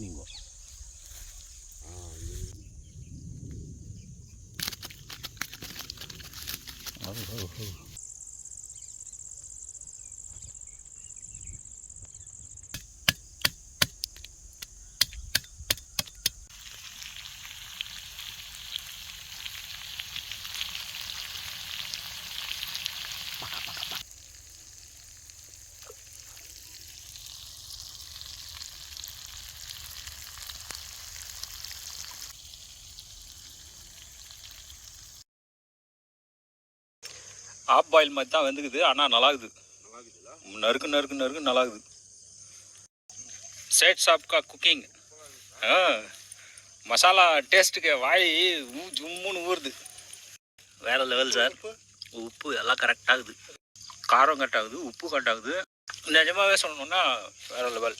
நீங்கள் half boil மாதிரி தான் வந்துக்குது, ஆனால் நல்லாக்குது. நறுக்கு நறுக்கு நறுக்கு நல்லாக்குது. சேட் சாப்கா குக்கிங். மசாலா டேஸ்ட்டுக்கு வாய் ஜும்முன்னு ஊறுது. வேறு லெவல் சார். உப்பு எல்லாம் கரெக்டாகுது, காரம் கரெக்டாகுது, உப்பு கரெக்டாகுது. நிஜமாகவே சொல்லணுன்னா வேறு லெவல்.